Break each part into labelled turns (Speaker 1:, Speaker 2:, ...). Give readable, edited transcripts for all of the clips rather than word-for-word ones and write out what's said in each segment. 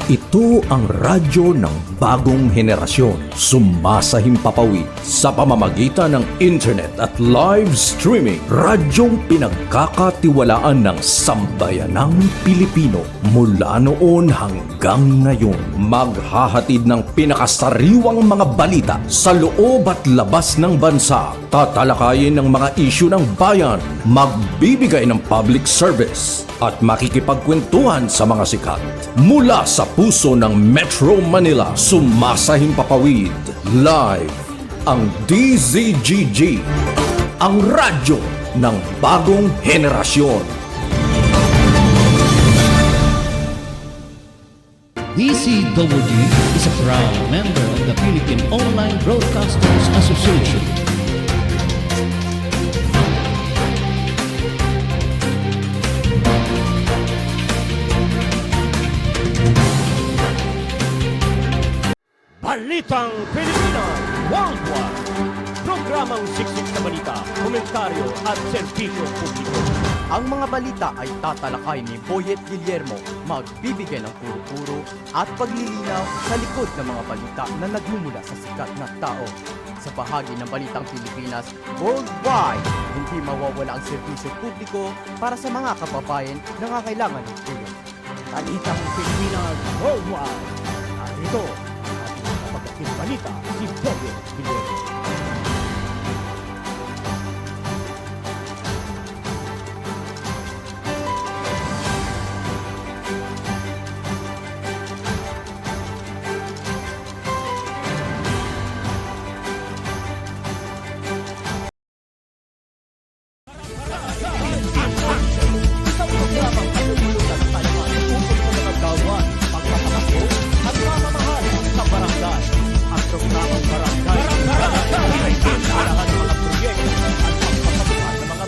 Speaker 1: Ito ang radyo ng bagong henerasyon. Sumasahimpapawid sa pamamagitan ng internet at live streaming. Radyong pinagkakatiwalaan ng sambayanang Pilipino. Mula noon hanggang ngayon, maghahatid ng pinakasariwang mga balita sa loob at labas ng bansa. Tatalakayin ng mga isyu ng bayan. Magbibigay ng public service at makikipagkwentuhan sa mga sikat. Mula sa puso ng Metro Manila, sumasahimpapawid live ang DZGG, ang radyo ng bagong henerasyon.
Speaker 2: DZGG is a proud member of the Philippine Online Broadcasters Association.
Speaker 3: Balitang Pilipinas Worldwide. Programang siksik na balita, komentaryo at serbisyo publiko.
Speaker 4: Ang mga balita ay tatalakay ni Boyet Guillermo, magbibigay ng puro-puro at paglilinaw sa likod ng mga balita na nagmumula sa sikat na tao. Sa bahagi ng Balitang Pilipinas Worldwide, hindi mawawala ang serbisyo publiko para sa mga kababayan na nangangailangan ng tulong.
Speaker 3: Balitang Pilipinas Worldwide. Narito ang balita si Boyet Guillermo.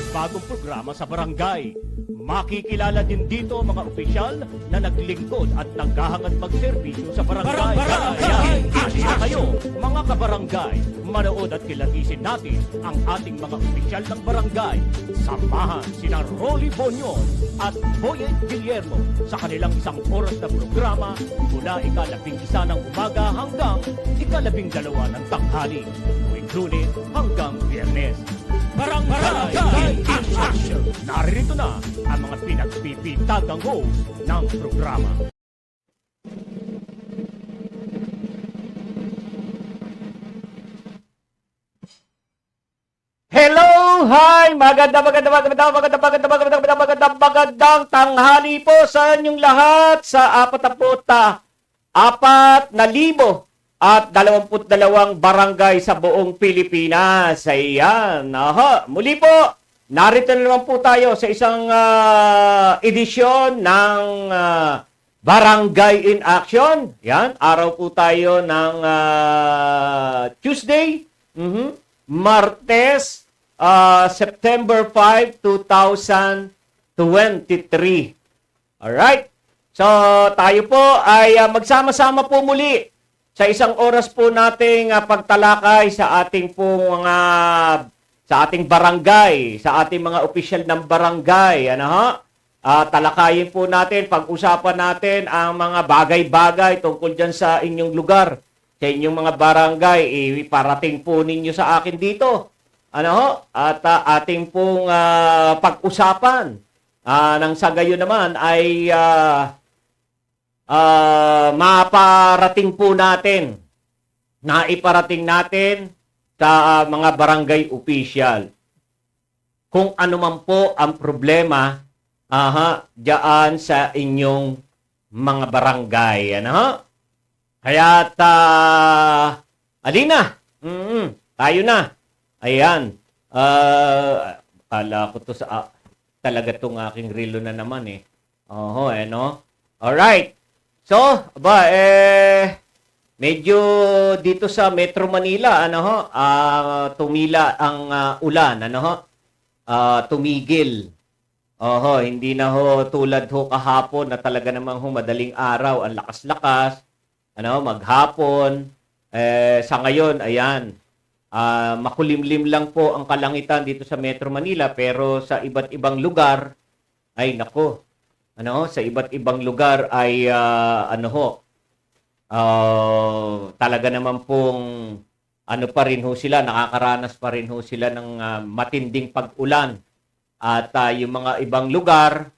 Speaker 3: Bagong programa sa barangay. Makikilala din dito mga opisyal na naglingkod at naghahangad magserbisyo sa barangay. Kaya, halina kayo, mga kabarangay, manood at kilatisin natin ang ating mga opisyal ng barangay. Samahan sina Rolly Bonion at Boyet Guillermo sa kanilang 1 oras na programa mula ika-11 ng umaga hanggang ika-12 ng tanghali. Tuwing Lunes hanggang Biyernes. Barangay in Action! Narito na ang mga pinagpipintagang host ng programa. Hello! Hi! Magandang tanghali po sa inyong lahat sa 4,422 barangay sa buong Pilipinas. Ayan. Aha. Muli po, narito na naman po tayo sa isang edisyon ng Barangay in Action. Yan. Araw po tayo ng Tuesday, Martes, September 5, 2023. Alright. So, tayo po ay magsama-sama po muli sa isang oras po nating pagtalakay sa ating pong mga sa ating barangay, sa ating mga opisyal ng barangay, ano ho? Talakayin po natin, pag-usapan natin ang mga bagay-bagay tungkol diyan sa inyong lugar, sa inyong mga barangay, iparating po ninyo sa akin dito. Ano ho? At ating pong pag-usapan nang sa gayon naman ay maparating po natin, naiparating natin sa mga barangay official kung ano man po ang problema diyan sa inyong mga barangay. Ano? Kaya alina, tayo na. Ayan. Ala ko to sa talaga tong aking relo na naman eh. Oho, no? Alright. So, medyo dito sa Metro Manila, ano ho, tumila ang ulan, ano ho, tumigil. Oho, hindi na ho tulad ho kahapon na talaga namang ho madaling araw, ang lakas-lakas, ano, maghapon. Sa ngayon, ayan, makulimlim lang po ang kalangitan dito sa Metro Manila, pero sa iba't ibang lugar, ay nako, sa iba't ibang lugar ay
Speaker 5: talaga naman pong ano pa rin ho sila, nakakaranas pa rin ho sila ng matinding pag-ulan. At yung mga ibang lugar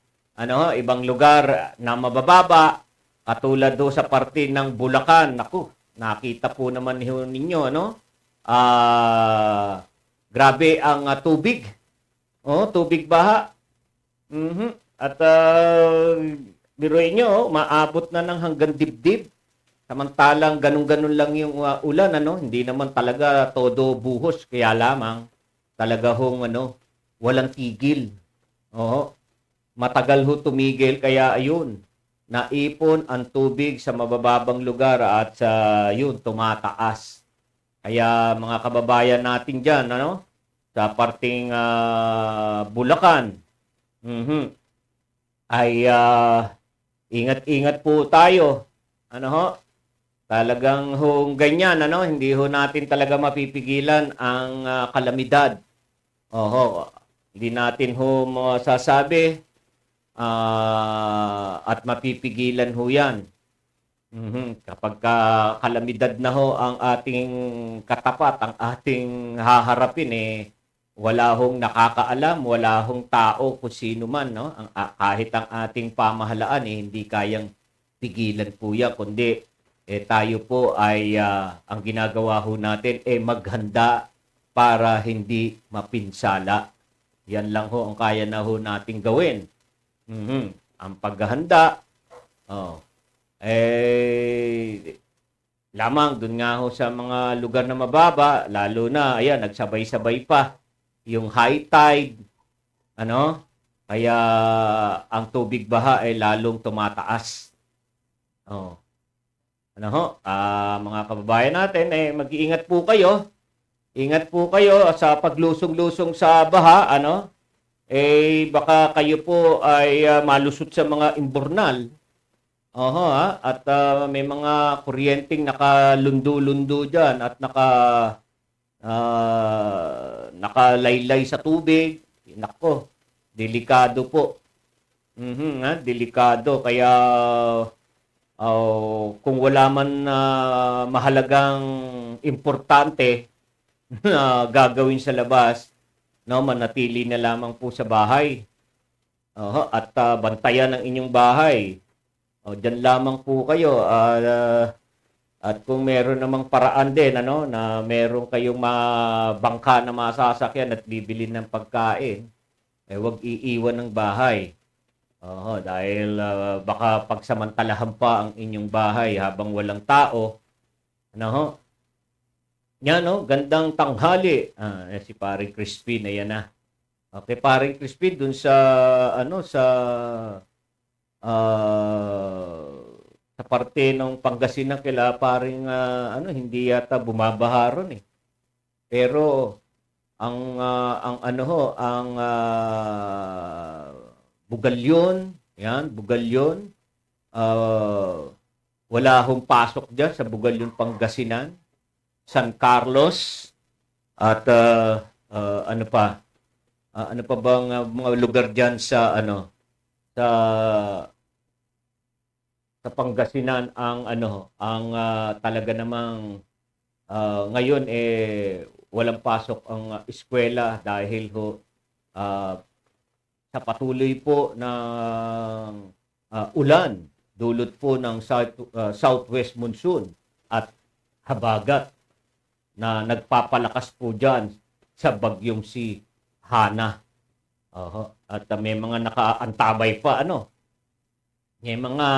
Speaker 5: na mabababa, katulad do sa parte ng Bulacan, naku, nakita po naman ho ninyo, ano? Grabe ang tubig. Tubig baha. At biruin nyo, maabot na ng hanggang dibdib. Samantalang ganun-ganun lang yung ulan, ano? Hindi naman talaga todo buhos, kaya lamang talaga hong walang tigil. Matagal ho tumigil, kaya ayun, naipon ang tubig sa mabababang lugar at yun, tumataas. Kaya mga kababayan natin dyan, sa parting Bulacan, ay ingat-ingat po tayo. Talagang ganyan, hindi ho natin talaga mapipigilan ang kalamidad. Hindi natin ho masasabi at mapipigilan ho yan. Kapag kalamidad na ho ang ating katapat, ang ating haharapin, wala hong nakakaalam, wala hong tao kung sino man, kahit ang ating pamahalaan, hindi kayang pigilan po yan, kundi tayo po ay ang ginagawa ho natin maghanda para hindi mapinsala. Yan lang ho ang kaya na ho nating gawin. Ang paghahanda, lamang dun nga ho sa mga lugar na mababa, lalo na, ayan, nagsabay-sabay pa yung high tide, kaya ang tubig baha ay lalong tumataas. Mga kababayan natin, mag-iingat po kayo. Ingat po kayo sa paglusong-lusong sa baha, baka kayo po ay malusot sa mga imbornal. At may mga kuryenteng nakalundo-lundo dyan at nakalaylay sa tubig. Nako, delikado po. Delikado. Kaya kung wala man mahalagang importante na gagawin sa labas, manatili na lamang po sa bahay. At bantayan ang inyong bahay. Diyan lamang po kayo. At kung meron namang paraan din, na meron kayong bangka na masasakyan at bibili ng pagkain, huwag iiwan ng bahay. Dahil baka pagsamantalahan pa ang inyong bahay habang walang tao. Yan, gandang tanghali. Si Paring Crispin, ayan na. Okay, Paring Crispin, dun sa sa parte ng Pangasinan kila Paring hindi yata bumabaha ron eh. Pero ang Bugalyon, wala hong pasok diyan sa Bugalyon, Pangasinan, San Carlos at ano pa bang mga lugar diyan sa sa Pangasinan ang talaga namang ngayon walang pasok ang eskwela dahil sa patuloy po ng ulan dulot po ng southwest monsoon at habagat na nagpapalakas po dyan sa bagyong si Hana. At may mga nakaantabay pa, may mga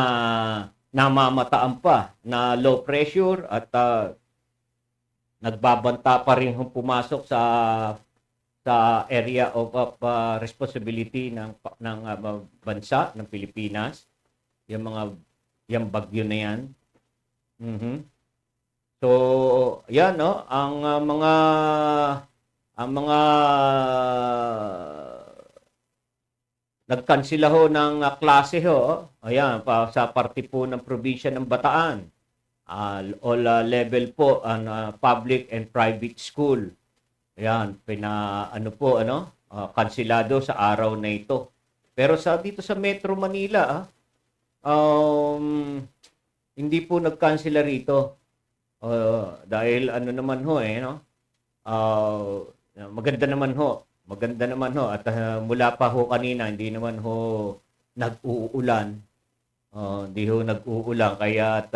Speaker 5: namamataan pa na low pressure at nagbabanta pa rin pumasok sa area of responsibility ng bansa ng Pilipinas, yung bagyo na yan. So yan, ang mga nagkansela ho ng klase ayan sa parte po ng probinsya ng Bataan. All level po ang public and private school. Ayan, kansilado sa araw na ito. Pero dito sa Metro Manila, Hindi po nag-cancel rito. Dahil ano naman ho no? Maganda naman ho. Maganda naman ho. At mula pa ho kanina, hindi naman ho nag-uulan. Hindi ho nag-uulan. Kaya at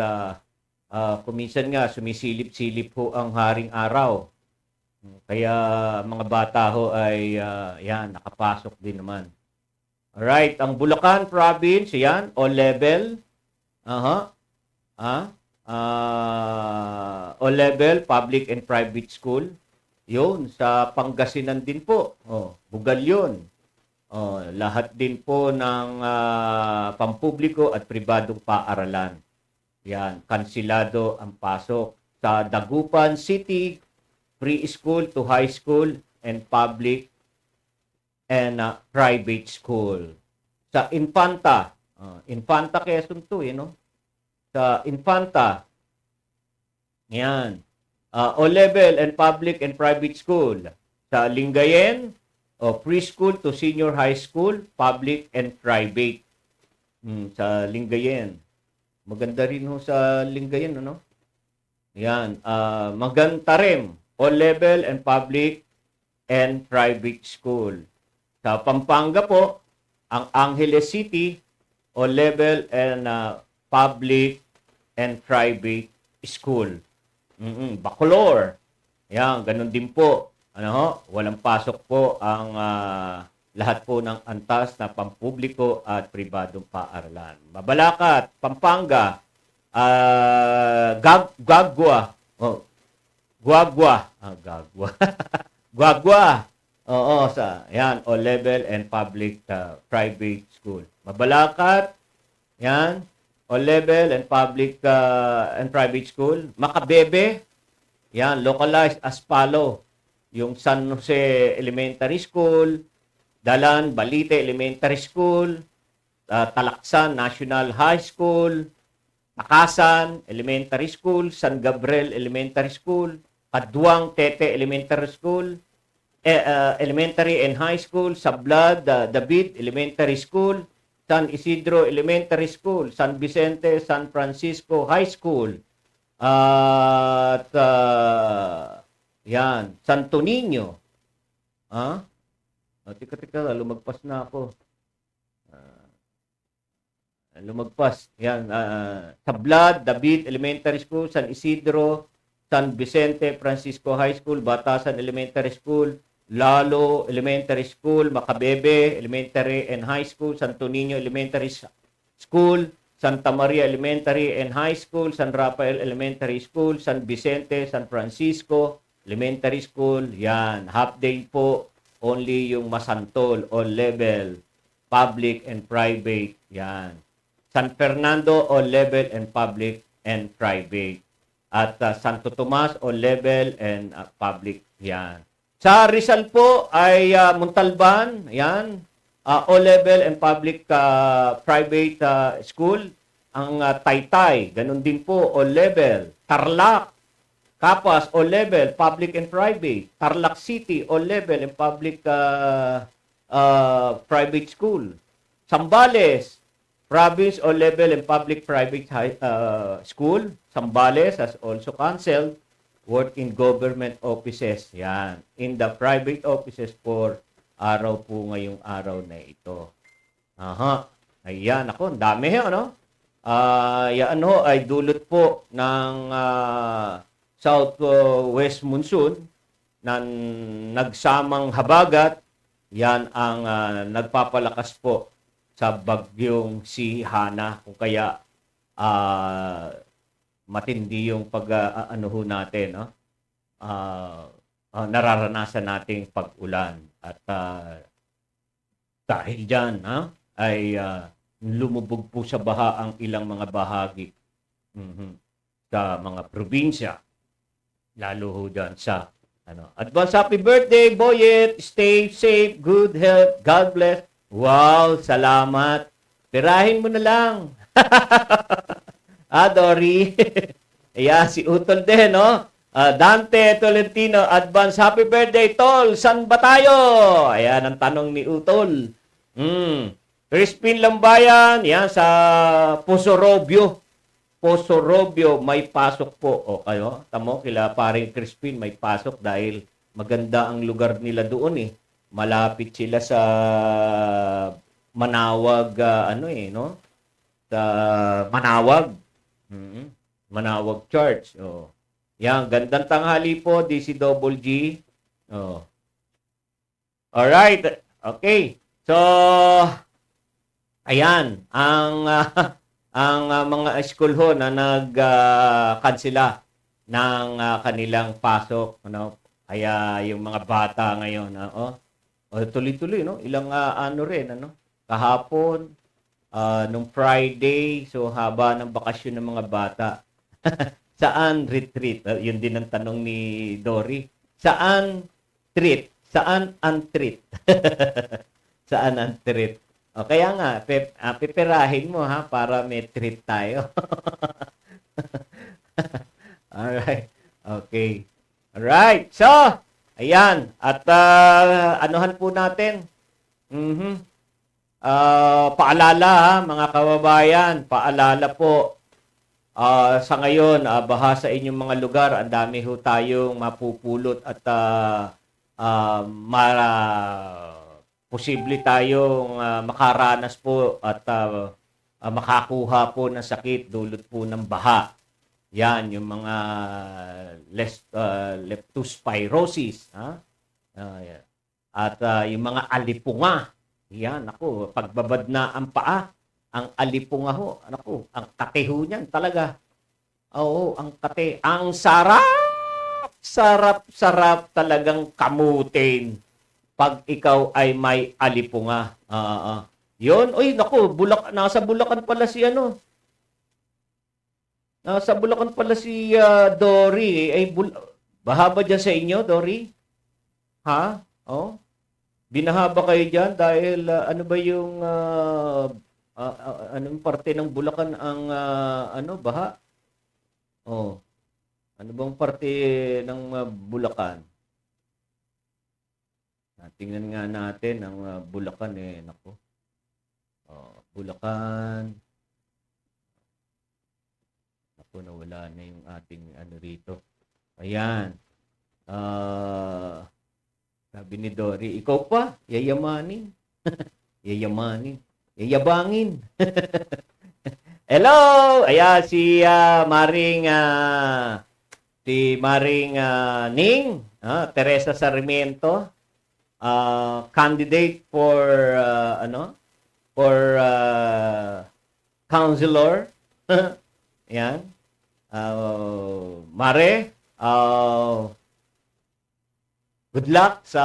Speaker 5: kuminsan nga, sumisilip-silip ho ang haring araw. Kaya mga bata ho ay nakapasok din naman. Alright, ang Bulacan Province, yan, all level. All level, public and private school. Yun, sa Pangasinan din po. Bugal yun. Lahat din po ng pampubliko at pribadong paaralan. Yan, kansilado ang pasok. Sa Dagupan City, preschool to high school and public and private school. Sa Infanta, Infanta Quezon to, no? Sa Infanta, yan, all level and public and private school. Sa Lingayen, preschool to senior high school, public and private. Sa Lingayen. Maganda rin ho sa Lingayen, ano? Yan, Magantarem, all level and public and private school. Sa Pampanga po, ang Angeles City, all level and public and private school. Bacolor. Yan, ganun din po. Walang pasok po ang lahat po ng antas na pampubliko at pribadong paaralan. Mabalacat, Pampanga, Guagua. Guagua. Guagua. Yan, all level and public private school. Mabalacat, yan, all level and public and private school. Macabebe, yan, localized as follow. Yung San Jose Elementary School, Dalan, Balite Elementary School, Talaksan National High School, Takasan Elementary School, San Gabriel Elementary School, Kaduang Tete Elementary School, Elementary and High School, Sablad, David Elementary School, San Isidro Elementary School, San Vicente, San Francisco High School, at yan, Santo Niño. Tika, lumagpas na ako. Lumagpas. Yan, Sablad, David Elementary School, San Isidro, San Vicente Francisco High School, Batasan Elementary School, Lalo Elementary School, Macabebe Elementary and High School, Santo Niño Elementary School, Santa Maria Elementary and High School, San Rafael Elementary School, San Vicente, San Francisco Elementary School. Yan, half day po, only yung Masantol, all level, public and private. Yan. San Fernando, all level and public and private. At Santo Tomas, all level and public. Yan. Sa Rizal po ay Montalban, yan, all level and public private school. Ang Taytay, ganun din po, all level. Tarlac, Capas, all level, public and private. Tarlac City, all level and public private school. Sambales, province, all level and public private school. Sambales has also canceled work in government offices. Yan. In the private offices for araw po ngayong araw na ito. Ayan. Ako, ang dami ano? Yan ay dulot po ng southwest monsoon na nagsamang habagat. Yan ang nagpapalakas po sa bagyong si Hana. Kung kaya matindi yung pag-anuho natin, no? Nararanasan nating pag-ulan. At dahil dyan, ay lumubog po sa baha ang ilang mga bahagi sa mga probinsya. Lalo ho dyan sa advance happy birthday, Boyet. Stay safe, good health, God bless. Wow, salamat. Tirahin mo na lang. Dory. Ayan, si Utol din, no? Dante Tolentino, advance happy birthday, Tol. San ba tayo? Ayan ang tanong ni Utol. Crispin Lambayan, yan, sa Pusorobio. Poso Robio, may pasok po. O kayo, tamo, kila paring Crispin, may pasok dahil maganda ang lugar nila doon eh. Malapit sila sa Manawag, no? Sa Manawag. Manawag Church. Oh. Yan, gandang tanghali po, DC Double G. Oh. Alright. Okay. So, ayan, ang mga school ho na nag-kansela ng kanilang pasok, ano? Kaya yung mga bata ngayon, tuloy-tuloy, no? Ilang rin, ano? Kahapon, nung Friday, so haba ng bakasyon ng mga bata. Saan retreat? Yun din ang tanong ni Dory. Saan treat? Saan ang treat? Saan ang treat? O, kaya nga, pipirahin mo ha, para may treat tayo. Alright. Okay. Alright. So, ayan. At anuhan po natin. Paalala ha, mga kababayan. Paalala po. Sa ngayon, baha sa inyong mga lugar, ang dami ho tayong mapupulot at posible tayong makaranas po at makakuha po ng sakit dulot po ng baha. Yan, yung mga leptospirosis. Ha? Yan. At yung mga alipunga. Yan, ako, pagbabad na ang paa, ang alipunga ho, ako, ang kate ho niyan talaga. Oo, ang kate. Ang sarap talagang kamutin pag ikaw ay may alipunga. Yun, oy, naku, nasa Bulacan pala si Nasa Bulacan pala si Dory. Baha ba dyan sa inyo, Dory? Ha? Oh? Binahaba kayo dyan dahil ano ba yung anong parte ng Bulacan ang baha? Oh. Ano bang parte ng Bulacan? Tingnan nga natin ang Bulacan eh. Nako. Bulacan. Nako, nawala na yung ating rito. Ayan. Sabi ni Dory, ikaw pa, yayamanin. Yayamanin. Yayabangin. Hello! Ayan, si Maring Ning, Teresa Sarmiento, candidate for counselor. Yan. Mare, good luck sa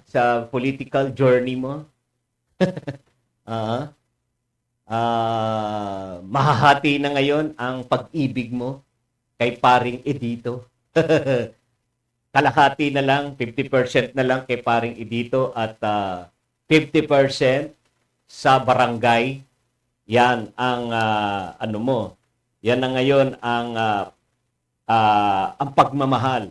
Speaker 5: sa political journey mo. Mahahati na ngayon ang pag-ibig mo kay paring Edito. Kalahati na lang, 50% na lang kay paring Edito at 50% sa barangay. Yan ang yan na ngayon ang pagmamahal.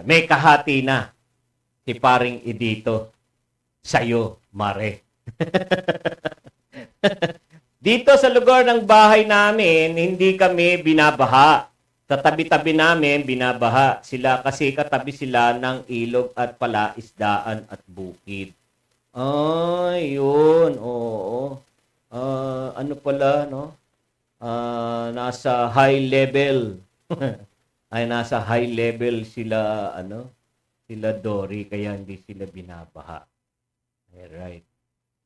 Speaker 5: May kahati na si paring Edito sa'yo, Mare. Dito sa lugar ng bahay namin, hindi kami binabaha. Sa tabi-tabi namin, binabaha sila kasi katabi sila ng ilog at palaisdaan at bukid. Ay, yun. Oo. Ano pala, no? Nasa high level. Ay, nasa high level sila, sila Dory, kaya hindi sila binabaha. Right.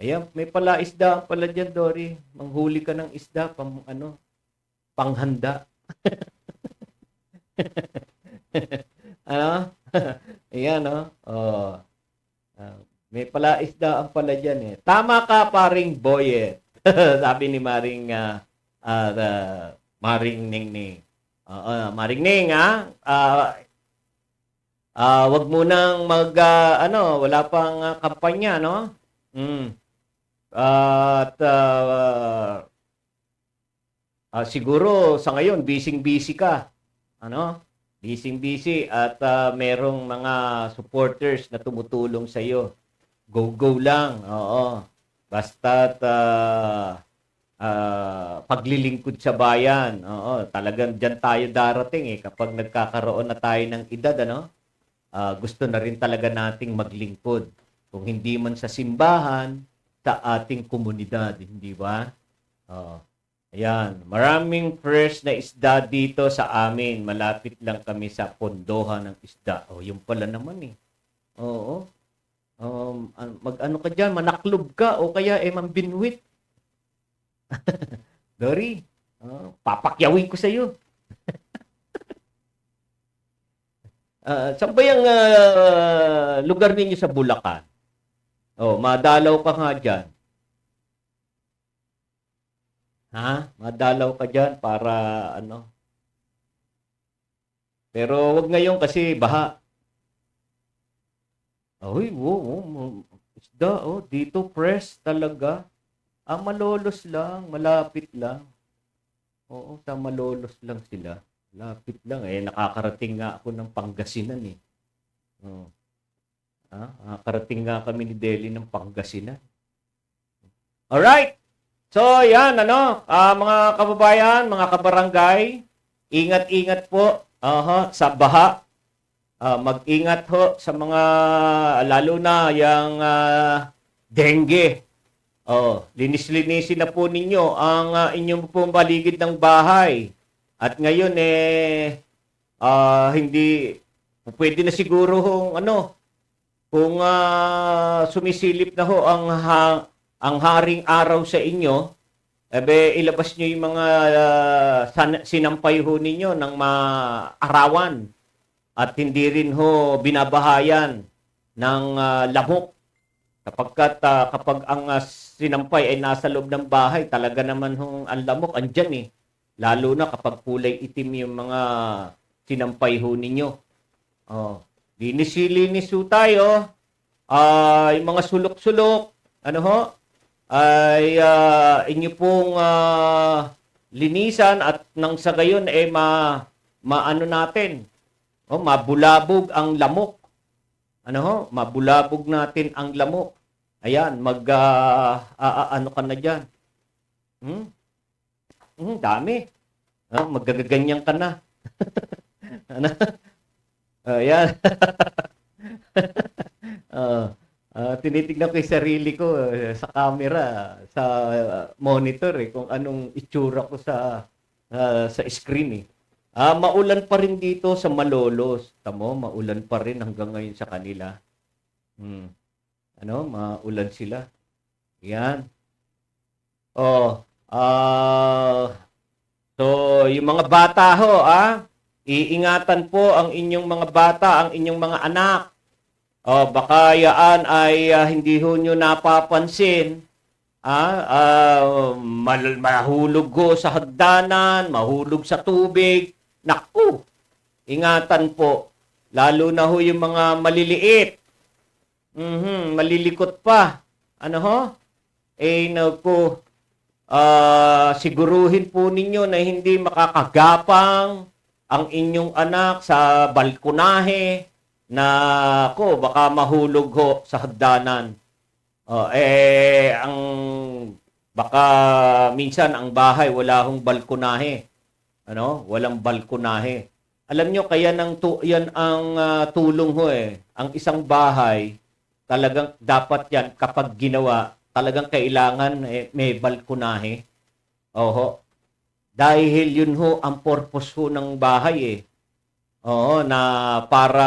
Speaker 5: Ayan, may palaisdaan pala dyan, Dory. Manghuli ka ng isda, panghanda. Ayan, may palaisdaan pala dyan eh. Tama ka, paring Boyet. Sabi ni Maring Ningning. Maring Ning, wag mo nang wala pang kampanya, no? At siguro sa ngayon busy ka. Busy at merong mga supporters na tumutulong sa iyo. Go lang. Oo. Basta't paglilingkod sa bayan. Oo, talagang diyan tayo darating kapag nagkakaroon na tayo ng edad, ano? Gusto na rin talaga nating maglingkod. Kung hindi man sa simbahan, sa ating komunidad, hindi ba? Oo. Ayan, maraming fresh na isda dito sa amin. Malapit lang kami sa pondohan ng isda. Oh, yung pala naman Oo. Mag-ano ka dyan, manaklob ka o kaya mambinwit. Dory, papakyawin ko sa iyo. Saan ba yung lugar ninyo sa Bulacan? Madalaw ka nga dyan. Ha? Madalaw ka dyan para ano? Pero wag ngayon kasi baha. Ay, isda, dito fresh talaga. Malolos lang, malapit lang. Oo, sa Malolos lang sila. Lapit lang nakakarating nga ako ng Pangasinan Oo. Nakakarating nga kami ni Deli ng Pangasinan. Alright! So, yan, mga kababayan, mga kabarangay, ingat-ingat po sa baha. Mag-ingat ho sa mga, lalo na yung dengue. Linis-linisin na po ninyo ang inyong pong paligid ng bahay. At ngayon, hindi, pwede na siguro kung sumisilip na ho ang haring araw sa inyo, ilabas nyo yung mga sinampay ho ninyo ng maarawan at hindi rin ho binabahayan ng lamok. Kapag ang sinampay ay nasa loob ng bahay, talaga naman ang lamok andyan Lalo na kapag kulay itim yung mga sinampay ho ninyo. Linis ho tayo. Yung mga sulok-sulok, ay inyo pong linisan at nang sa gayon maano natin. Mabulabog ang lamok. Mabulabog natin ang lamok. Ayan, ano ka na diyan? Dami. Magagaganyan ka na. Ayan. Tinitignan ko yung sarili ko sa camera, sa monitor kung anong itsura ko sa screen maulan pa rin dito sa Malolos. Tamo, maulan pa rin hanggang ngayon sa kanila. Maulan sila. Yan. So, yung mga bata ho, iingatan po ang inyong mga bata, ang inyong mga anak. Baka yaan ay hindi ho nyo napapansin. Mahulog ho sa hagdanan, mahulog sa tubig. Naku, ingatan po. Lalo na ho yung mga maliliit. Malilikot pa. Naku, siguruhin po ninyo na hindi makakagapang ang inyong anak sa balkonahe na baka mahulog ho sa hagdanan. Baka minsan ang bahay wala hong balkonahe. Walang balkonahe. Alam nyo, kaya yan ang tulong ho Ang isang bahay, talagang dapat yan kapag ginawa, talagang kailangan may balkonahe. Dahil yun ho ang purpose ho ng bahay na para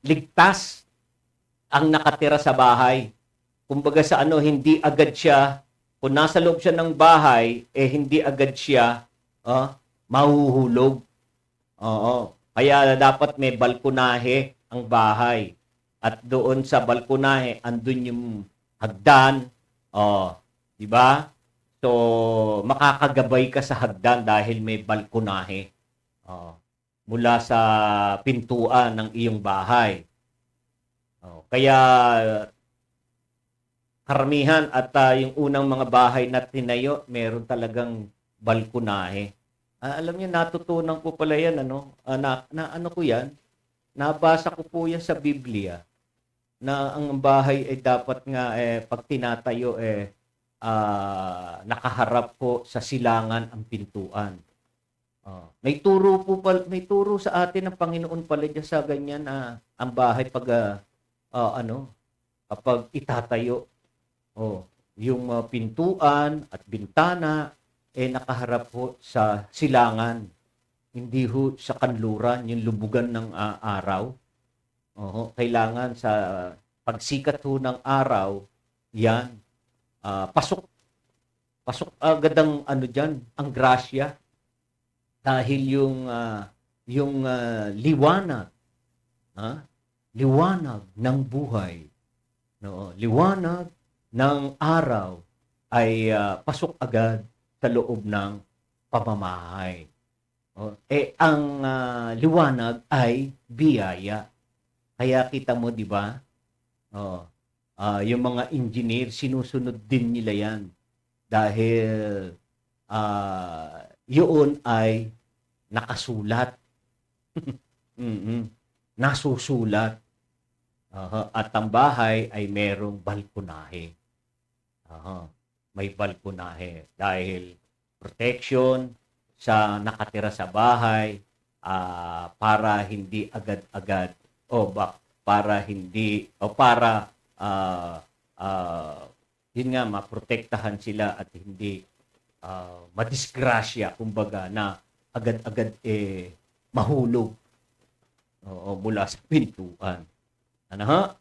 Speaker 5: ligtas ang nakatira sa bahay. Kumbaga sa hindi agad siya, kung nasa loob siya ng bahay, hindi agad siya mahuhulog. Kaya dapat may balkonahe ang bahay. At doon sa balkonahe, andun yung hagdan. Di ba? So, makakagabay ka sa hagdan dahil may balkonahe. Mula sa pintuan ng iyong bahay. Kaya karamihan at yung unang mga bahay na tinayo, meron talagang balkonahe. Alam niyo, natutunan ko pala yan, ano ko yan? Nabasa ko po yan sa Biblia na ang bahay ay dapat nga pag tinatayo nakaharap po sa silangan ang pintuan. May turo sa atin ng Panginoon pala dyan sa ganyan na ang bahay kapag itatayo. Yung pintuan at bintana nakaharap po sa silangan. Hindi ho sa kanluran, yung lubugan ng araw. Kailangan sa pagsikat ho ng araw, yan, pasok agad ang diyan, ang grasya. Dahil yung liwanag, liwanag ng buhay, no, liwanag ng araw ay pasok agad sa loob ng pamamahay. Ang liwanag ay biyaya. Kaya kita mo, di ba? Yung mga engineer, sinusunod din nila yan. Dahil yun ay nakasulat. Nasusulat. At ang bahay ay merong balkonahe. May balkonahe. Dahil protection sa nakatira sa bahay, para hindi agad-agad yun nga, maprotektahan sila at hindi madisgrasya, kumbaga, na agad-agad mahulog mula sa pintuan. Ano ha?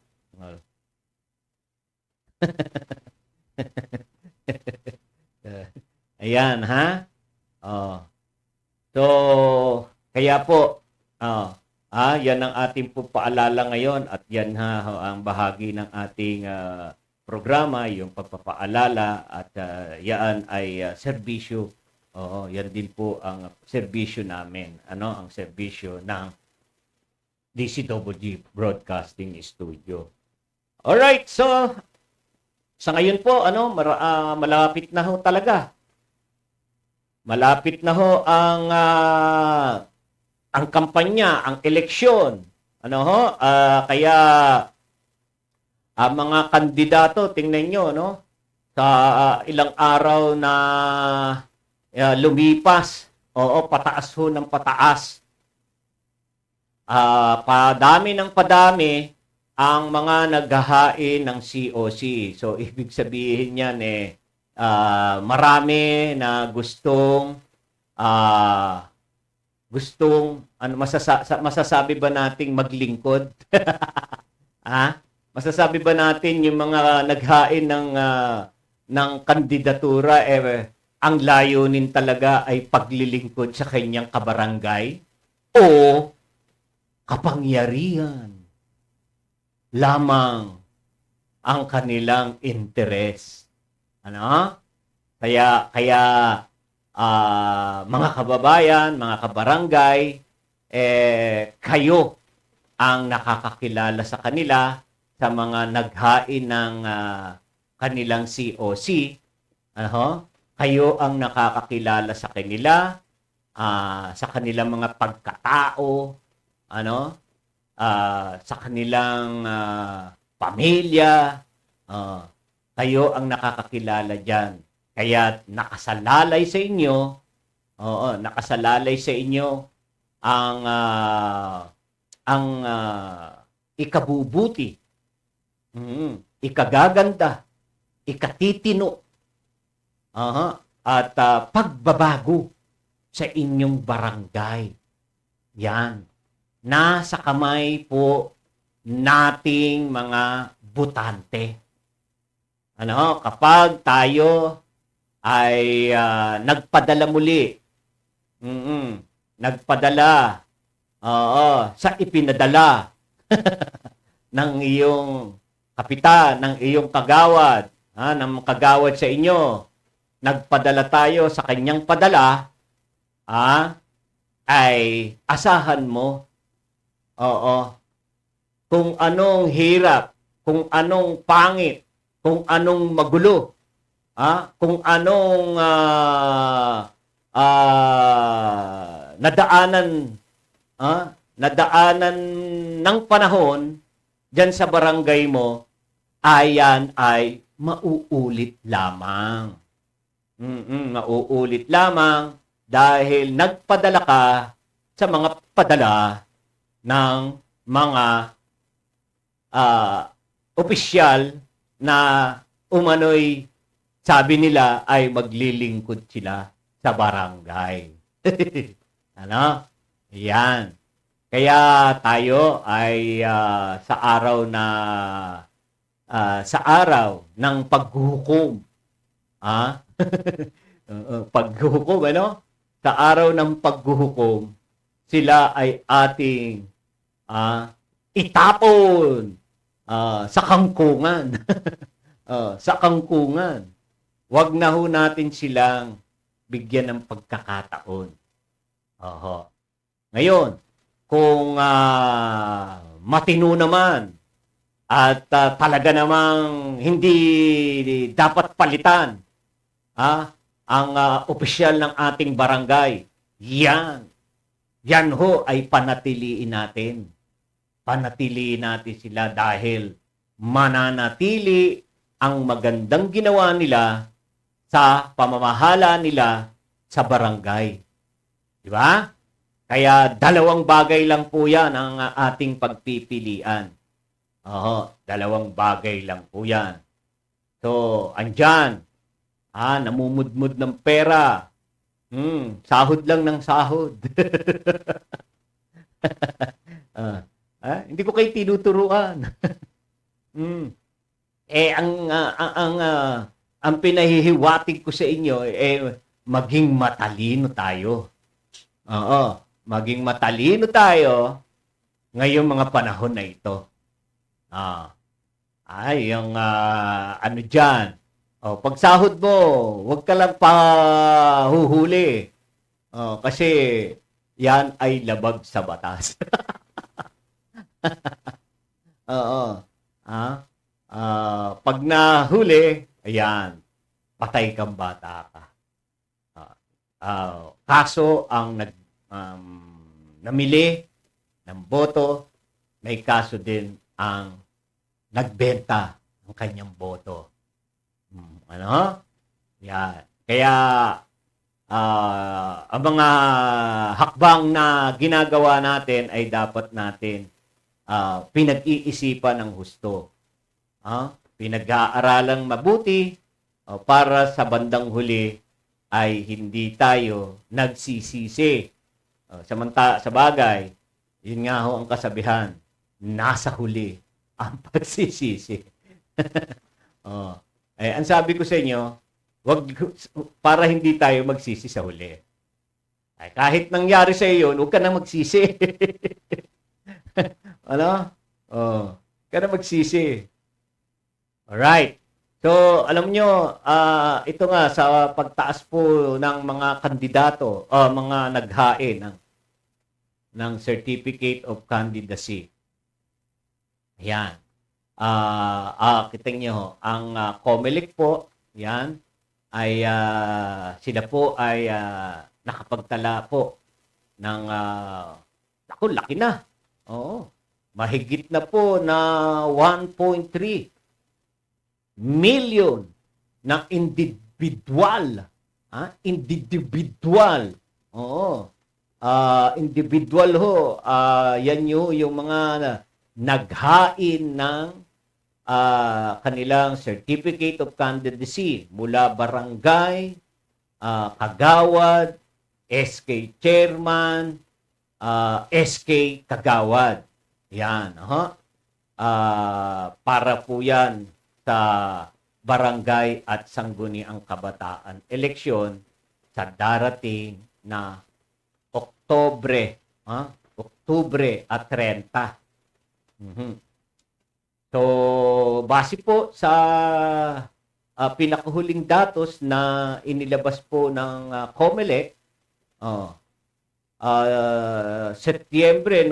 Speaker 5: Ayan, ha? So, kaya po, yan ang ating po paalala ngayon at yan ang bahagi ng ating programa, yung pagpapaalala at yan ay serbisyo. Yan din po ang serbisyo namin. Ang serbisyo ng DCWG Broadcasting Studio. Alright, so sa ngayon po, malapit na ho talaga. Malapit na ho ang kampanya, ang eleksyon. Kaya ang mga kandidato, tingnan nyo, sa ilang araw na lumipas, pataas ho ng pataas. Padami ng padami ang mga naghahain ng COC. So, ibig sabihin yan, marami na gustong masasabi ba nating maglingkod? Masasabi ba natin yung mga naghain ng kandidatura, ang layunin talaga ay paglilingkod sa kanyang kabarangay o kapangyarihan lamang ang kanilang interes? Kaya mga kababayan, mga kabarangay, kayo ang nakakakilala sa kanila sa mga naghain ng kanilang COC. Kayo ang nakakakilala sa kanila, sa kanilang mga pagkatao, sa kanilang pamilya. Kayo ang nakakakilala dyan. Kaya nakasalalay sa inyo ang ikabubuti, ikagaganda, ikatitino, at pagbabago sa inyong barangay. Yan. Nasa kamay po nating mga botante. Kapag tayo ay nagpadala muli, nagpadala sa ipinadala ng iyong kapitan, ng iyong kagawad, ng kagawad sa inyo, nagpadala tayo sa kanyang padala, ay asahan mo, kung anong hirap, kung anong pangit, kung anong magulo, kung anong nadaanan ng panahon dyan sa barangay mo, ayan ay mauulit lamang. Mauulit lamang dahil nagpadala ka sa mga padala ng mga opisyal na umano'y sabi nila ay maglilingkod sila sa barangay. Ano? Yan. Kaya tayo ay sa araw ng paghuhukom. Paghuhukom, ano? Sa araw ng paghuhukom, sila ay ating itapon sa kangkungan. Sa kangkungan. Huwag na ho natin silang bigyan ng pagkakataon. Ngayon, kung matino naman at talaga namang hindi dapat palitan ang opisyal ng ating barangay, yan ho ay panatiliin natin. Panatiliin natin sila dahil mananatili ang magandang ginawa nila sa pamamahala nila sa barangay. Di ba? Kaya dalawang bagay lang po yan ang ating pagpipilian. Dalawang bagay lang po yan. So, andyan. Namumudmud ng pera. Sahod lang ng sahod. Hindi ko kayo tinuturuan. Ang pinahihiwatig ko sa inyo, maging matalino tayo. Maging matalino tayo ngayong mga panahon na ito. Ano dyan? Pag sahod mo, huwag ka lang pahuhuli. Kasi yan ay labag sa batas. Pag nahuli, ayan, patay kang bata ka. Kaso ang namili ng boto, may kaso din ang nagbenta ng kanyang boto. Yan. Kaya ang mga hakbang na ginagawa natin ay dapat natin pinag-iisipan ng husto. Pinag-aaralang mabuti para sa bandang huli ay hindi tayo nagsisisi. Sa bagay, yun nga ho ang kasabihan, nasa huli ang pagsisisi. Ang sabi ko sa inyo, para hindi tayo magsisi sa huli. Kahit nangyari sa iyo, huwag ka na magsisi. Huwag ka na magsisi. Alright. So, alam nyo, ito nga sa pagtaas po ng mga kandidato, mga naghain ng Certificate of Candidacy. Ayan. Kita nyo, ang COMELEC po, yan, ay sila po ay nakapagtala po ng, laki na. Mahigit na po na 1.3 million na individual. Individual. Individual ho. Yan yung mga naghain ng kanilang Certificate of Candidacy mula barangay, kagawad, SK chairman, SK kagawad. Yan. Para po yan sa barangay at sangguniang kabataan eleksyon sa darating na Oktubre at 30. So, base po sa pinakahuling datos na inilabas po ng COMELEC, September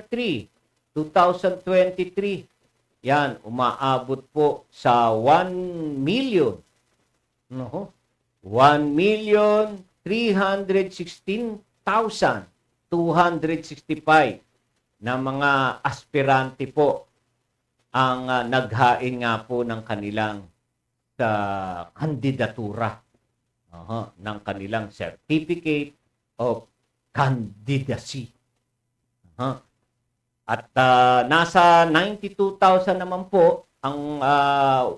Speaker 5: 3, 2023, yan, umaabot po sa 1,316,265 na mga aspirante po ang naghain nga po ng kanilang sa kandidatura ng kanilang Certificate of Candidacy. At nasa 92,000 naman po ang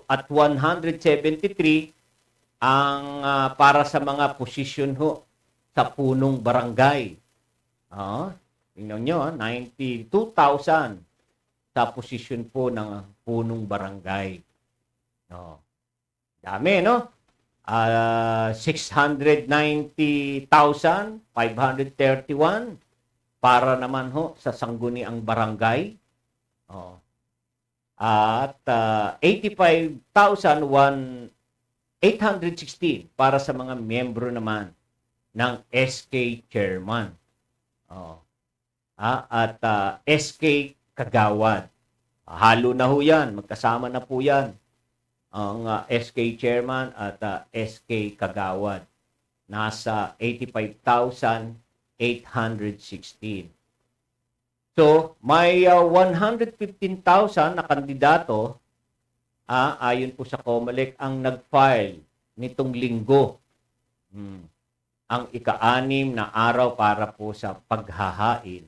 Speaker 5: at 173 ang para sa mga posisyon ho sa punong barangay. Tingnan nyo, 92,000 sa posisyon po ng punong barangay. Dami, no? 690,531 para naman ho sa sangguniang barangay. At 85,816 para sa mga miyembro naman ng SK Chairman. At SK Kagawad. Halo na ho yan. Magkasama na po yan. Ang SK Chairman at SK Kagawad. Nasa 85,816. So, may 115,000 na kandidato ayon po sa COMELEC ang nag-file nitong linggo. Ang ika-6 na araw para po sa paghahain.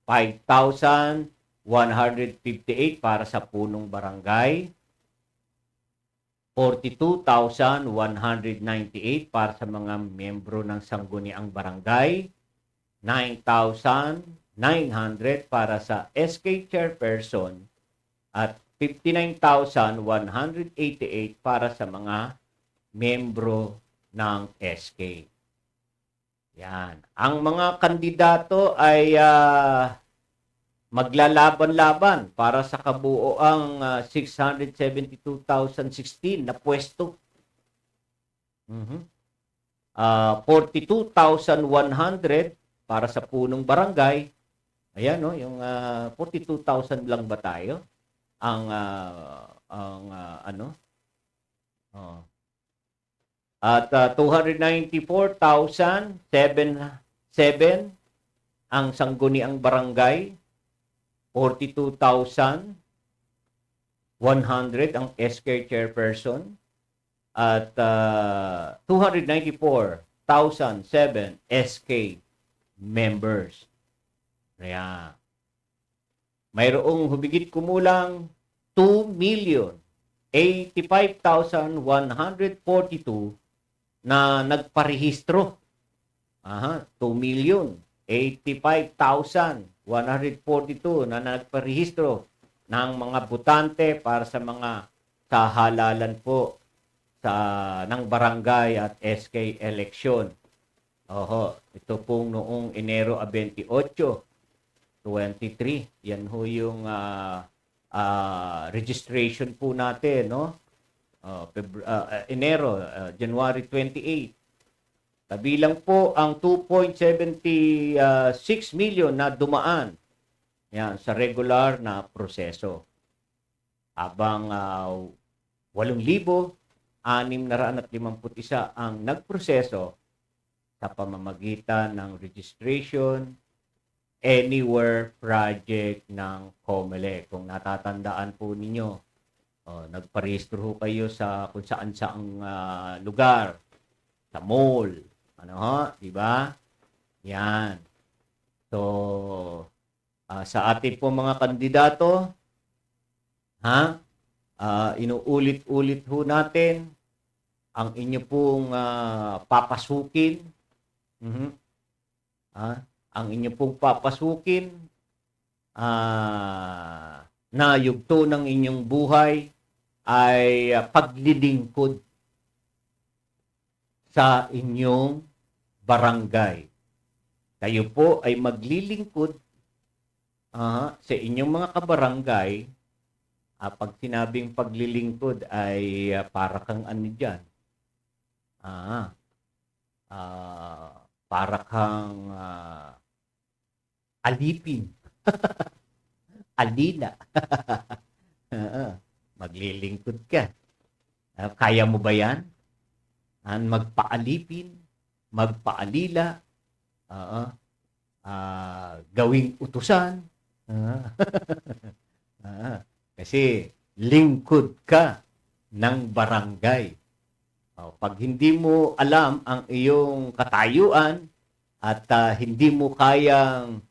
Speaker 5: 5,158 para sa punong barangay. 42,198 para sa mga miyembro ng sangguniang barangay. 9,900 para sa SK Chairperson at 59,188 para sa mga miyembro ng SK. Yan. Ang mga kandidato ay maglalaban-laban para sa kabuoang 672,016 na pwesto. 42,100 para sa punong barangay. Ayan, no, yung 42,000 lang ba tayo? At 294,007 ang sangguniang barangay. 42,100 ang SK Chairperson. At 294,007 SK members. Kaya, mayroong humigit kumulang 2,085,142 na nagparehistro. 2,085,142 na nagparehistro ng mga botante para sa mga kahalalan po ng barangay at SK election. Ito pong noong Enero 28, 23. Yan ho yung registration po natin, no? January 28. Kabilang po ang 2.76 million na dumaan yan, sa regular na proseso. Habang 8,651 ang nagproseso sa pamamagitan ng registration anywhere project ng COMELEC. Kung natatandaan po ninyo, nagparehistro ho kayo sa kung saan saang lugar, sa mall, di ba? Yan. So, sa ating po mga kandidato, inuulit-ulit ho natin ang inyo pong papasukin. Ang inyo pong papasukin na yugto ng inyong buhay ay paglilingkod sa inyong barangay. Kayo po ay maglilingkod sa inyong mga kabarangay. Pag sinabing paglilingkod ay para kang ano dyan. Para kang alipin. Alila. Maglilingkod ka. Kaya mo ba yan? Magpaalipin, magpaalila, gawing utusan. Kasi lingkod ka ng barangay. Pag hindi mo alam ang iyong katayuan at hindi mo kayang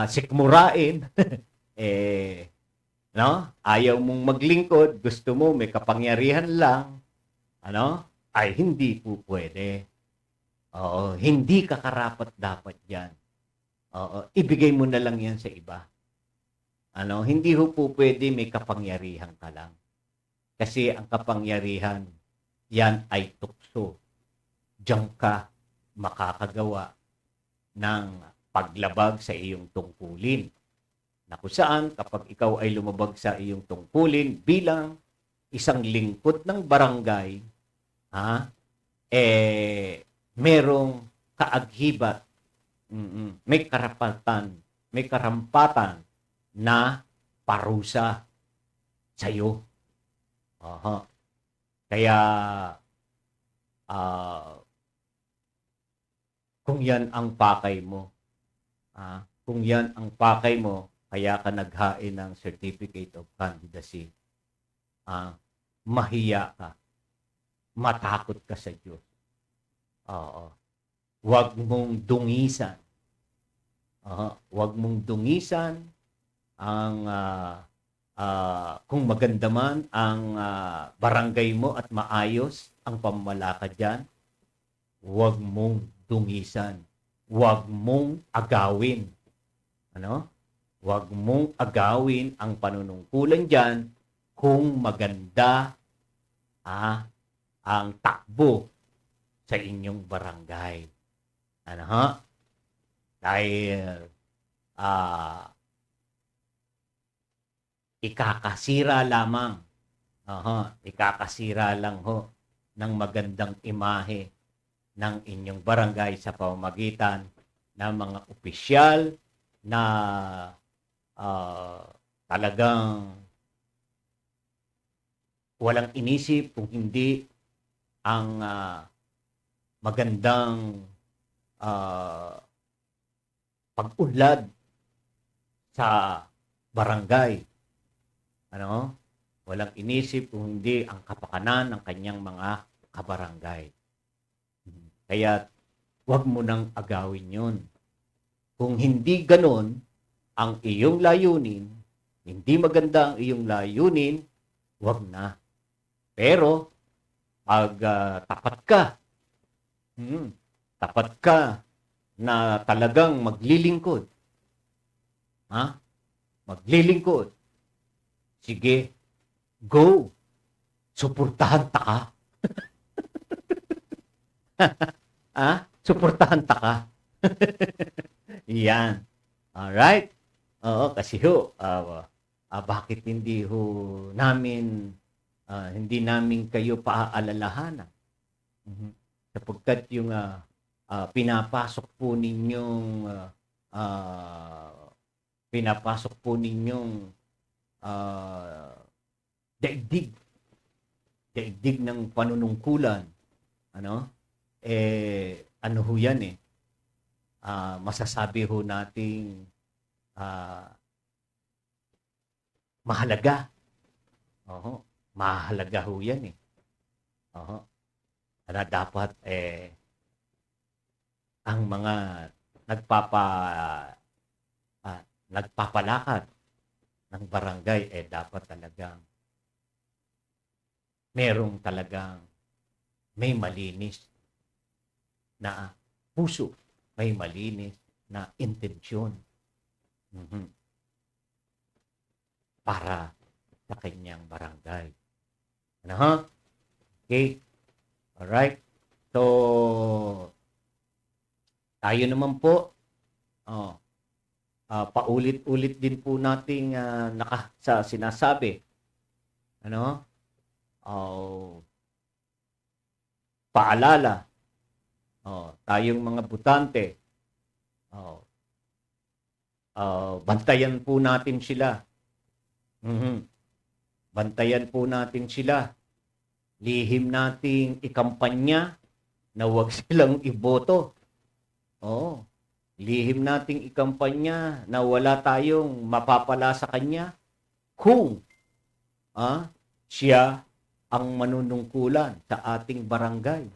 Speaker 5: sikmurain, no? Ayaw mong maglingkod, gusto mo may kapangyarihan lang, ay hindi po pwede. Hindi ka karapat-dapat yan. Ibigay mo na lang yan sa iba. Hindi po pwede may kapangyarihan ka lang. Kasi ang kapangyarihan, yan ay tukso. Diyan ka makakagawa ng paglabag sa iyong tungkulin. Na kung saan, kapag ikaw ay lumabag sa iyong tungkulin bilang isang lingkod ng barangay, merong kaaghibat, may karapatan, may karampatan na parusa sa iyo. Kaya, kung yan ang pakay mo, kaya ka naghain ng Certificate of Candidacy, mahiya ka, matakot ka sa Diyos. Huwag mong dungisan. Huwag mong dungisan ang kung maganda man ang barangay mo at maayos ang pamamalakad diyan, huwag mong dungisan. Huwag mong agawin. Huwag mong agawin ang panunungkulan diyan kung maganda ang takbo sa inyong barangay. Dahil ikakasira lamang. Ikakasira lang ho ng magandang imahe ng inyong barangay sa pamamagitan ng mga opisyal na talagang walang inisip kung hindi ang magandang pag-unlad sa barangay. Walang inisip kung hindi ang kapakanan ng kanyang mga kabarangay. Kaya huwag mo nang agawin yun. Kung hindi ganon ang iyong layunin, hindi maganda ang iyong layunin, huwag na. Pero, pag tapat ka na talagang maglilingkod, maglilingkod, sige, go, suportahan ta ka. Suportahan ta ka. Yan. Alright? Oo, kasi bakit hindi namin kayo paaalalahanan? Sapagkat yung pinapasok po ninyong daigdig ng panunungkulan, ano ho yan masasabi ho nating mahalaga. Mahalaga ho yan na dapat ang mga nagpapalakad ng barangay dapat talagang merong talagang may malinis na puso, may malinis na intensyon para sa kanyang barangay. Okay? Alright? So, tayo naman po, paulit-ulit din po nating sa sinasabi. Paalala. Tayong mga butante. Bantayan po natin sila. Bantayan po natin sila. Lihim nating ikampanya na huwag silang iboto. Lihim nating ikampanya na wala tayong mapapala sa kanya kung siya ang manunungkulan sa ating barangay.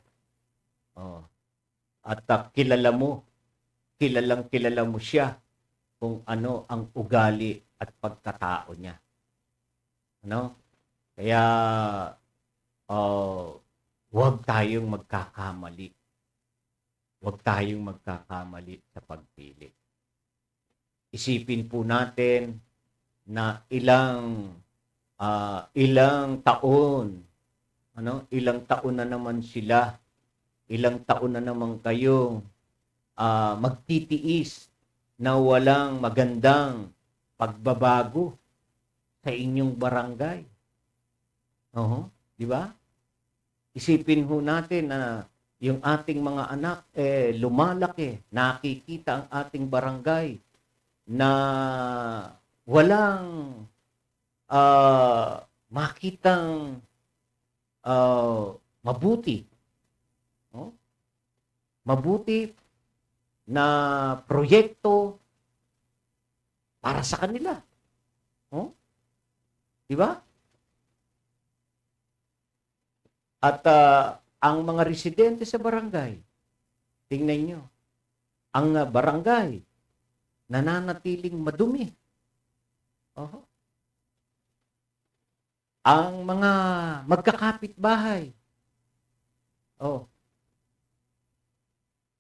Speaker 5: Oh. At kilalang kilala mo siya kung ano ang ugali at pagkatao niya. Ano? Kaya huwag tayong magkakamali. Huwag tayong magkakamali sa pagpili. Isipin po natin na ilang taon, ilang taon na naman sila, ilang taon na naman kayong magtitiis na walang magandang pagbabago sa inyong barangay. Di ba? Isipin ho natin na yung ating mga anak lumalaki, nakikita ang ating barangay na walang makitang mabuti. Mabuti na proyekto para sa kanila. Di ba? At ang mga residente sa barangay, tingnan nyo, ang barangay nananatiling madumi. Ang mga magkakapit-bahay,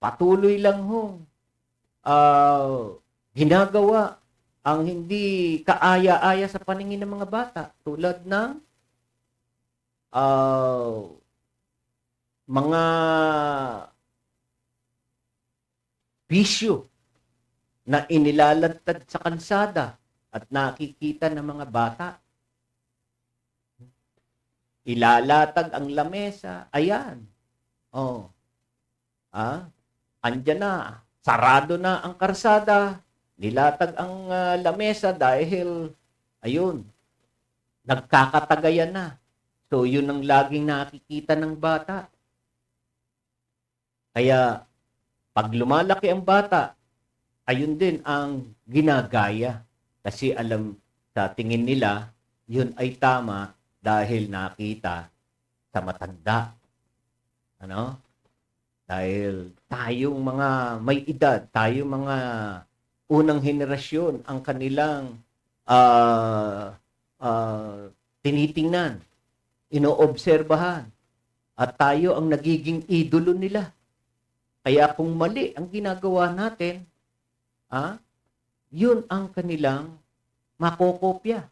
Speaker 5: patuloy lang ginagawa ang hindi kaaya-aya sa paningin ng mga bata tulad ng mga bisyo na inilalantad sa kalsada at nakikita ng mga bata. Ilalatag ang lamesa. Ayan. Andyan na. Sarado na ang karsada. Nilatag ang lamesa dahil, nagkakatagayan na. So, yun ang laging nakikita ng bata. Kaya, pag lumalaki ang bata, ayun din ang ginagaya. Kasi sa tingin nila, yun ay tama dahil nakita sa matanda. Dahil tayong mga may edad, tayong mga unang henerasyon, ang kanilang tinitingnan, inoobserbahan, at tayo ang nagiging idolo nila. Kaya kung mali ang ginagawa natin, yun ang kanilang makokopya.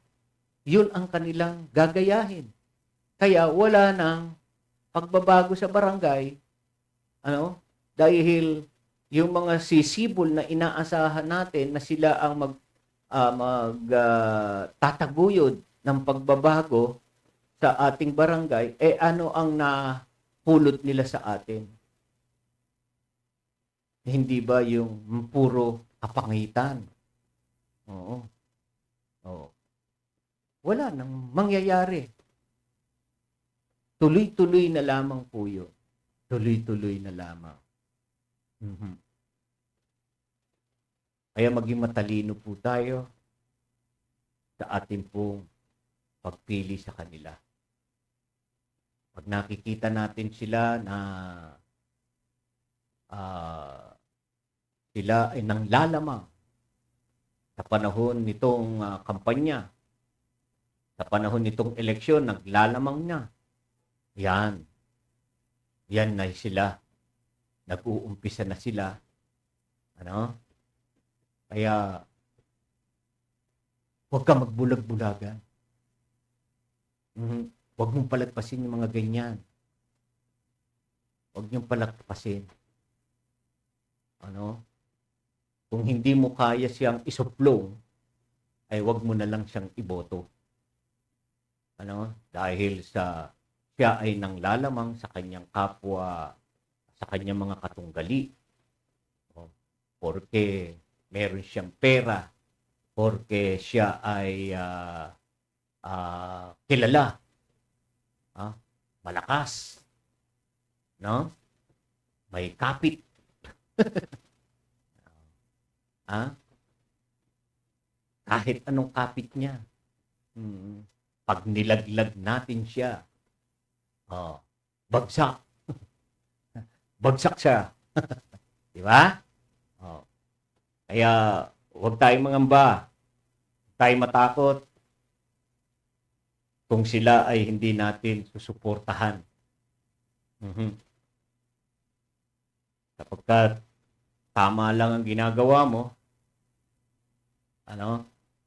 Speaker 5: Yun ang kanilang gagayahin. Kaya wala nang pagbabago sa barangay, dahil yung mga sisibol na inaasahan natin na sila ang tataguyod ng pagbabago sa ating barangay, ano ang napulot nila sa atin? Hindi ba yung puro kapangitan? Oo. Wala nang mangyayari. Tuloy-tuloy na lamang po yun. Tuloy-tuloy na lamang. Kaya maging matalino po tayo sa ating pong pagpili sa kanila. Pag nakikita natin sila na sila ay nanglalamang sa panahon nitong kampanya, sa panahon nitong eleksyon, naglalamang na. Yan na sila. Nag-uumpisa na sila. Kaya, huwag ka magbulag-bulagan. Huwag mong palagpasin yung mga ganyan. Huwag niyong palagpasin. Kung hindi mo kaya siyang isuplong, ay huwag mo na lang siyang iboto. Dahil siya ay nanglalamang sa kanyang kapwa, sa kanyang mga katunggali. Porque meron siyang pera, porque siya ay kilala, malakas, may kapit. Kahit anong kapit niya, Pag nilaglag natin siya, bagsak. Bagsak siya. Di ba? Oh. Kaya, huwag tayong mangamba. Huwag tayong matakot kung sila ay hindi natin susuportahan. Kapagkat tama lang ang ginagawa mo,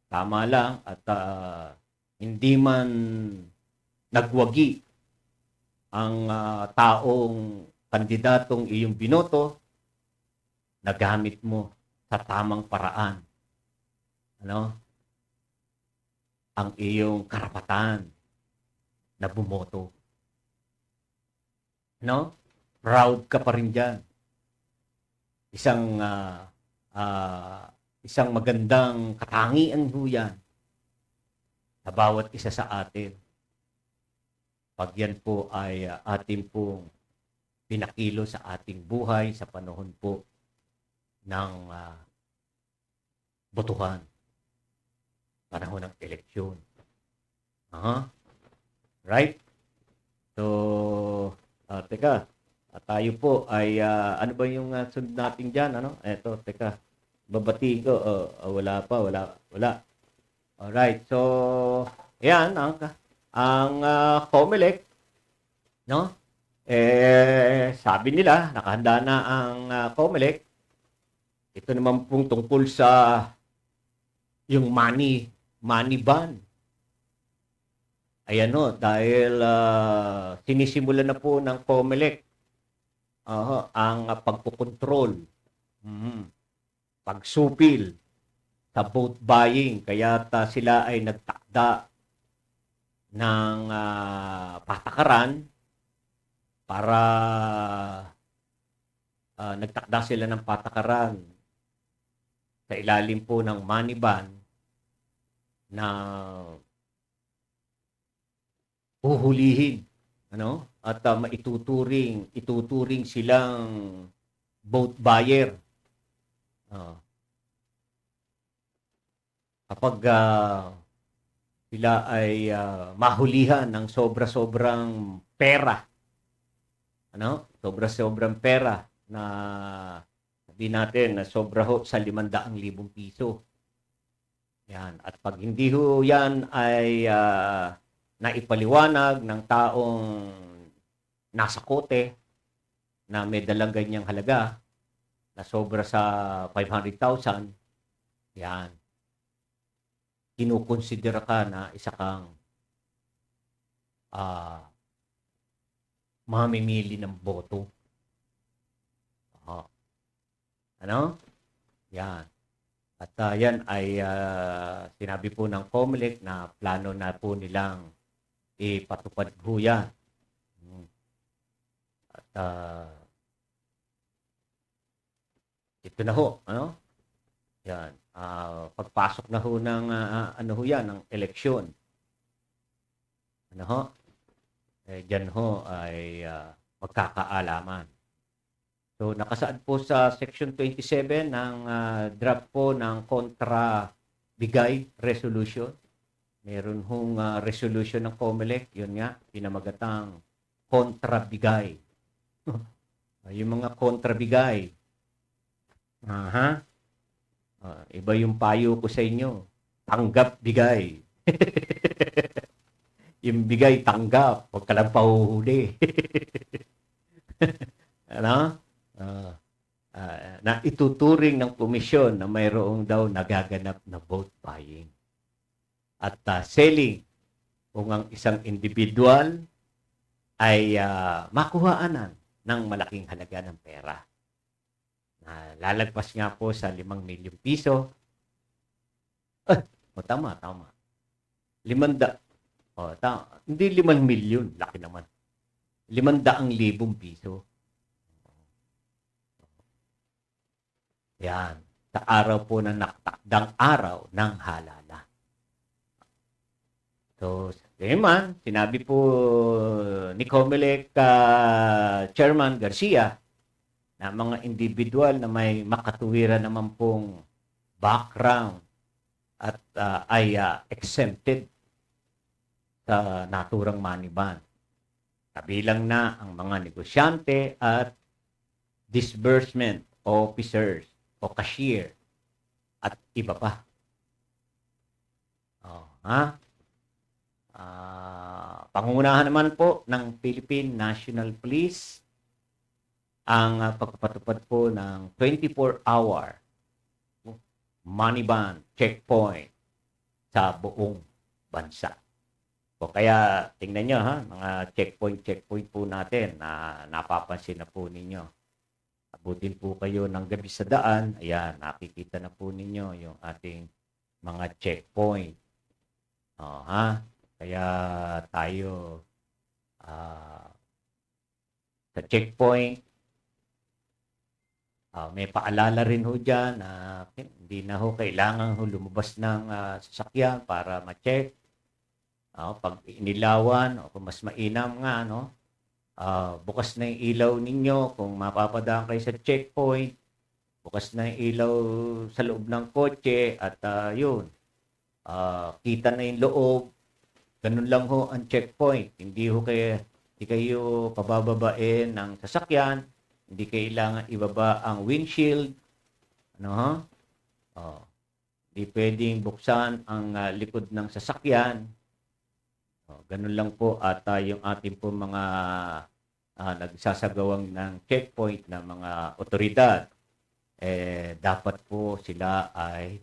Speaker 5: tama lang at hindi man nagwagi ang taong kandidatong iyong binoto, nagamit mo sa tamang paraan. Ang iyong karapatan na bumoto. Proud ka pa rin dyan. Isang magandang katangian ho yan sa bawat isa sa atin. Pag yan po ay ating pong pinakilo sa ating buhay sa panahon po ng botohan. Panahon ng eleksyon. Right? So, teka. Tayo po ay, ano ba yung sunod natin dyan? Eto, teka. Babati ko. Wala pa. Alright. So, yan. Ang COMELEC, sabi nila, nakahanda na ang COMELEC. Ito naman pong tungkol sa yung money ban. Ayan dahil sinisimulan na po ng COMELEC ang pagkukontrol, pagsupil sa vote buying. Kaya sila ay nagtakda ng patakaran para nagtakda sila ng patakaran sa ilalim po ng money ban na huhulihin at ituturing silang vote buyer. Kapag sila ay mahulihan ng sobra-sobrang pera, sobra-sobrang pera na sabi natin na sobra sa 500,000 piso. Yan. At pag hindi ho yan ay naipaliwanag ng taong nasa kote na may dalang ganyang halaga na sobra sa 500,000, yan, kinukonsidera ka na isa kang mamimili ng boto. Yan. At yan ay sinabi po ng COMELEC na plano na po nilang ipatupad po yan. At ito na ho, yan. Pagpasok na ho ng yan, ng eleksyon. Diyan ho ay magkakaalaman. So, nakasaad po sa Section 27 ng draft po ng Kontra Bigay Resolution. Meron hong resolution ng COMELEC, yun nga, pinamagatang Kontra Bigay. Yung mga Kontra Bigay. Iba yung payo ko sa inyo. Tanggap bigay. Yung bigay, tanggap. Huwag ka lang pahuhuli. Na ituturing ng komisyon na mayroong daw nagaganap na vote buying at selling kung ang isang individual ay makuhaanan ng malaking halaga ng pera. Lalagpas nga po sa 5 milyong piso. Tama. 500. Hindi 5 milyon. Laki naman. 500,000 piso. Yan. Sa araw po na nakatakdang araw ng halala. So, man, sinabi po ni COMELEC Chairman Garcia na mga individual na may makatuwiran naman pong background at ay exempted sa naturang money ban. Kabilang na ang mga negosyante at disbursement officers o cashier at iba pa. Pangunahan naman po ng Philippine National Police ang pagpapatupad po ng 24-hour money ban checkpoint sa buong bansa. O kaya tingnan nyo mga checkpoint po natin na napapansin na po ninyo. Abutin po kayo ng gabi sa daan, ayan, nakikita na po ninyo yung ating mga checkpoint. Kaya tayo sa checkpoint, may paalala rin ho dyan na hindi na ho kailangan lumabas ng sasakyan para ma-check. Pag inilawan o kung mas mainam nga, bukas na yung ilaw ninyo kung mapapadaan kayo sa checkpoint, bukas na yung ilaw sa loob ng kotse at kita na yung loob. Ganun lang ho ang checkpoint. Hindi kayo pabababain ng sasakyan, hindi kailangan ibaba ang windshield. Hindi pwedeng buksan ang likod ng sasakyan. Ganun lang po at yung ating po mga nagsasagawang ng checkpoint na mga otoridad, dapat po sila ay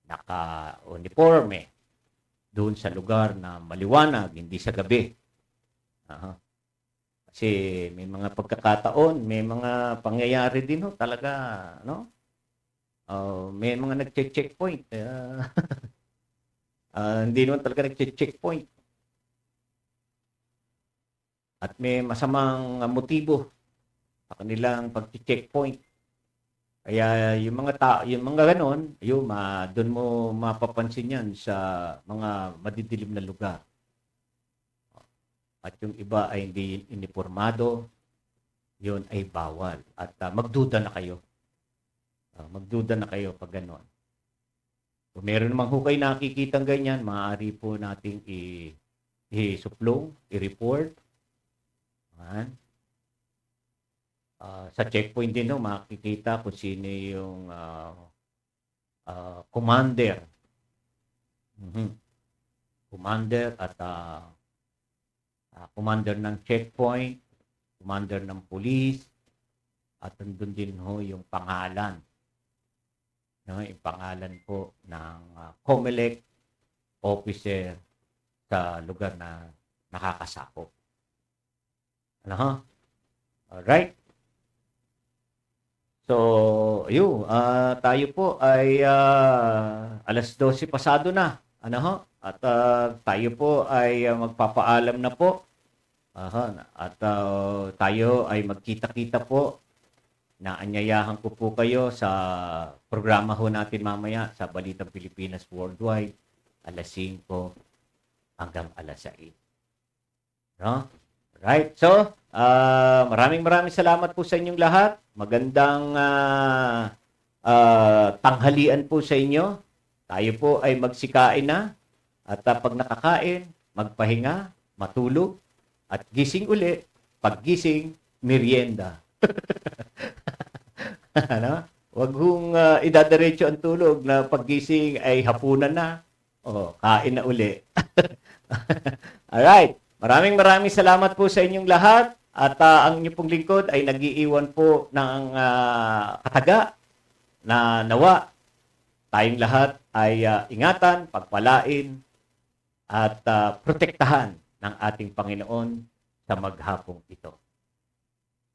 Speaker 5: naka-uniforme doon sa lugar na maliwanag, hindi sa gabi. Kasi may mga pagkakataon, may mga pangyayari din talaga, may mga nagche-checkpoint. Hindi naman talaga nagche-checkpoint. At may masamang motibo sa kanilang pag-checkpoint. Kaya yung mga ganon, doon mo mapapansin yan sa mga madidilim na lugar. At yung iba ay hindi uniformado, yun ay bawal. At magduda na kayo. Magduda na kayo pag ganon. Kung meron namang hukay nakikitang ganyan, maaari po nating i-suplong, i-report. Sa checkpoint din makikita kung sino yung commander. Commander at commander ng checkpoint, commander ng police, at nandun din yung pangalan. Yung pangalan po ng COMELEC officer sa lugar na nakakasakop. Alright. So, tayo po ay alas 12 pasado na. At tayo po ay magpapaalam na po. At tayo ay magkita-kita po. Naanyayahan ko po kayo sa programa ho natin mamaya sa Balitang Pilipinas Worldwide, alas 5 hanggang alas 6. Right. So, maraming salamat po sa inyong lahat. Magandang tanghalian po sa inyo. Tayo po ay magsikain na. At pag nakakain, magpahinga, matulog, at gising uli. Pag gising, merienda. Huwag hong idadiretso ang tulog na paggising ay hapunan na. Kain na uli. Alright. Maraming salamat po sa inyong lahat at ang inyong pong lingkod ay nag-iiwan po ng kataga na nawa tayong lahat ay ingatan, pagpalain at protektahan ng ating Panginoon sa maghapong ito.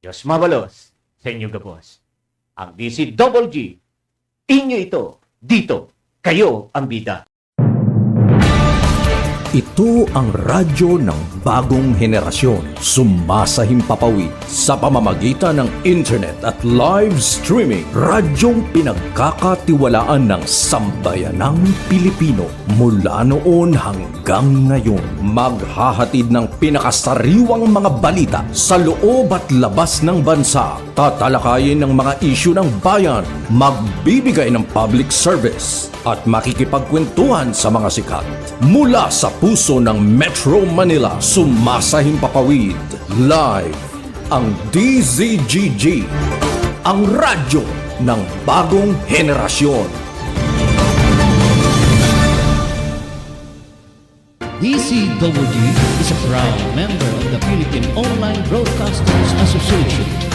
Speaker 5: Diyos mabalos sa inyo gabos. Ang DCGG, inyo ito, dito, kayo ang bida.
Speaker 1: Ito ang radyo ng bagong henerasyon. Sumasahimpapawid sa pamamagitan ng internet at live streaming. Radyong pinagkakatiwalaan ng sambayanang Pilipino. Mula noon hanggang ngayon, maghahatid ng pinakasariwang mga balita sa loob at labas ng bansa. Tatalakayin ng mga isyu ng bayan. Magbibigay ng public service at makikipagkwentuhan sa mga sikat. Mula sa puso ng Metro Manila, sumasahimpapawid. Live ang DZGG, ang radyo ng bagong henerasyon.
Speaker 2: DCWG is a proud member of the Philippine Online Broadcasters Association.